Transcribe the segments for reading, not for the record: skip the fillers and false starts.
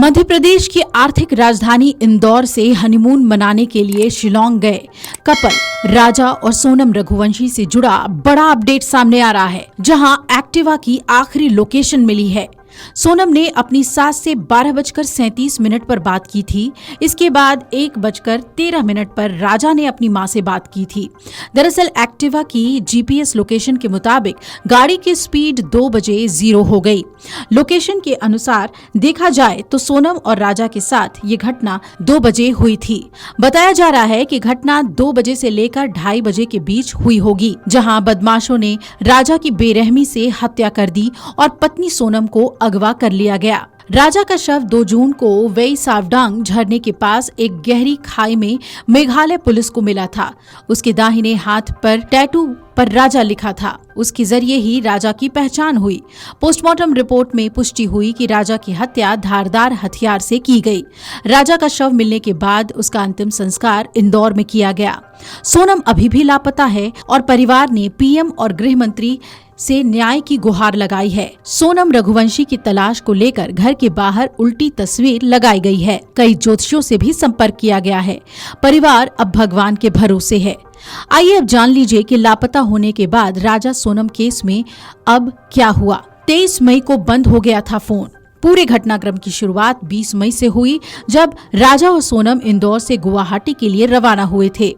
मध्य प्रदेश की आर्थिक राजधानी इंदौर से हनीमून मनाने के लिए शिलांग गए कपल राजा और सोनम रघुवंशी से जुड़ा बड़ा अपडेट सामने आ रहा है, जहां एक्टिवा की आखिरी लोकेशन मिली है। सोनम ने अपनी सास से 12:37 पर बात की थी। इसके बाद 1:13 पर राजा ने अपनी मां से बात की थी। दरअसल एक्टिवा की जीपीएस लोकेशन के मुताबिक गाड़ी की स्पीड 2:0 हो गई। लोकेशन के अनुसार देखा जाए तो सोनम और राजा के साथ ये घटना 2 बजे हुई थी। बताया जा रहा है कि घटना 2 बजे से लेकर 2:30 बजे के बीच हुई होगी, जहां बदमाशों ने राजा की बेरहमी से हत्या कर दी और पत्नी सोनम को अगवा कर लिया गया। राजा का शव 2 जून को वेई सावडांग झरने के पास एक गहरी खाई में मेघालय पुलिस को मिला था। उसके दाहिने हाथ पर टैटू पर राजा लिखा था। उसके जरिए ही राजा की पहचान हुई। पोस्टमार्टम रिपोर्ट में पुष्टि हुई कि राजा की हत्या धारदार हथियार से की गई। राजा का शव मिलने के बाद उसका अंतिम संस्कार इंदौर में किया गया। सोनम अभी भी लापता है और परिवार ने पीएम और गृह मंत्री से न्याय की गुहार लगाई है। सोनम रघुवंशी की तलाश को लेकर घर के बाहर उल्टी तस्वीर लगाई गई है। कई ज्योतिषियों से भी संपर्क किया गया है। परिवार अब भगवान के भरोसे है। आइए अब जान लीजिए कि लापता होने के बाद राजा सोनम केस में अब क्या हुआ। 23 मई को बंद हो गया था फोन। पूरे घटनाक्रम की शुरुआत 20 मई से हुई, जब राजा और सोनम इंदौर से गुवाहाटी के लिए रवाना हुए थे।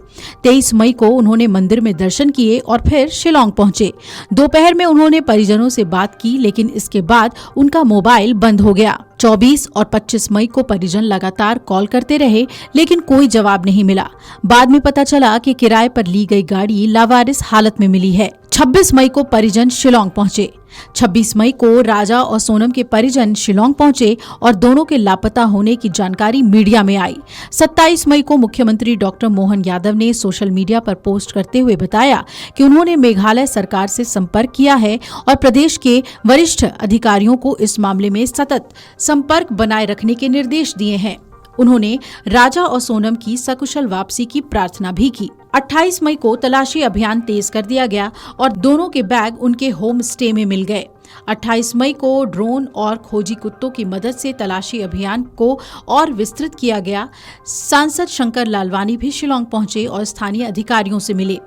23 मई को उन्होंने मंदिर में दर्शन किए और फिर शिलांग पहुंचे। दोपहर में उन्होंने परिजनों से बात की, लेकिन इसके बाद उनका मोबाइल बंद हो गया। 24 और 25 मई को परिजन लगातार कॉल करते रहे, लेकिन कोई जवाब नहीं मिला। बाद में पता चला कि किराए पर ली गई गाड़ी लावारिस हालत में मिली है। 26 मई को परिजन शिलांग पहुंचे। 26 मई को राजा और सोनम के परिजन शिलांग पहुंचे और दोनों के लापता होने की जानकारी मीडिया में आई। 27 मई को मुख्यमंत्री डॉक्टर मोहन यादव ने सोशल मीडिया पर पोस्ट करते हुए बताया कि उन्होंने मेघालय सरकार से संपर्क किया है और प्रदेश के वरिष्ठ अधिकारियों को इस मामले में सतत संपर्क बनाए रखने के निर्देश दिए हैं। उन्होंने राजा और सोनम की सकुशल वापसी की प्रार्थना भी की। 28 मई को तलाशी अभियान तेज कर दिया गया और दोनों के बैग उनके होम स्टे में मिल गए। 28 मई को ड्रोन और खोजी कुत्तों की मदद से तलाशी अभियान को और विस्तृत किया गया। सांसद शंकर लालवानी भी शिलांग पहुंचे और स्थानीय अधिकारियों से मिले।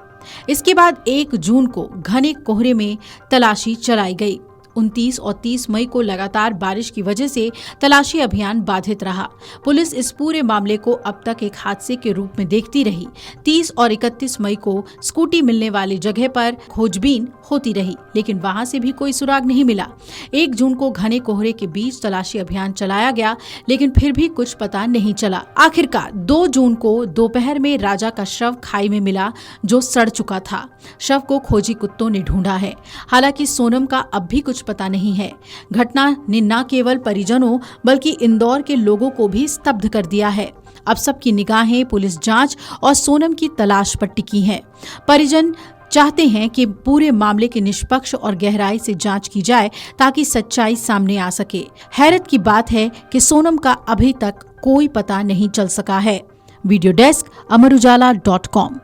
इसके बाद 1 जून को घने कोहरे में तलाशी चलाई गई। 29 और 30 मई को लगातार बारिश की वजह से तलाशी अभियान बाधित रहा। पुलिस इस पूरे मामले को अब तक एक हादसे के रूप में देखती रही। 30 और 31 मई को स्कूटी मिलने वाली जगह पर खोजबीन होती रही, लेकिन वहां से भी कोई सुराग नहीं मिला। 1 जून को घने कोहरे के बीच तलाशी अभियान चलाया गया, लेकिन फिर भी कुछ पता नहीं चला। आखिरकार 2 जून को दोपहर में राजा का शव खाई में मिला, जो सड़ चुका था। शव को खोजी कुत्तों ने ढूंढा है। हालांकि सोनम का अब भी कुछ पता नहीं है। घटना ने न केवल परिजनों बल्कि इंदौर के लोगों को भी स्तब्ध कर दिया है। अब सबकी निगाहें पुलिस जांच और सोनम की तलाश पर टिकी हैं। परिजन चाहते हैं कि पूरे मामले की निष्पक्ष और गहराई से जांच की जाए, ताकि सच्चाई सामने आ सके। हैरत की बात है कि सोनम का अभी तक कोई पता नहीं चल सका है। Video desk amarujala.com।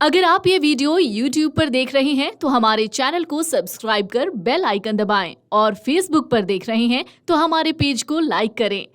अगर आप ये वीडियो YouTube पर देख रहे हैं तो हमारे चैनल को सब्सक्राइब कर बेल आइकन दबाएं, और Facebook पर देख रहे हैं तो हमारे पेज को लाइक करें।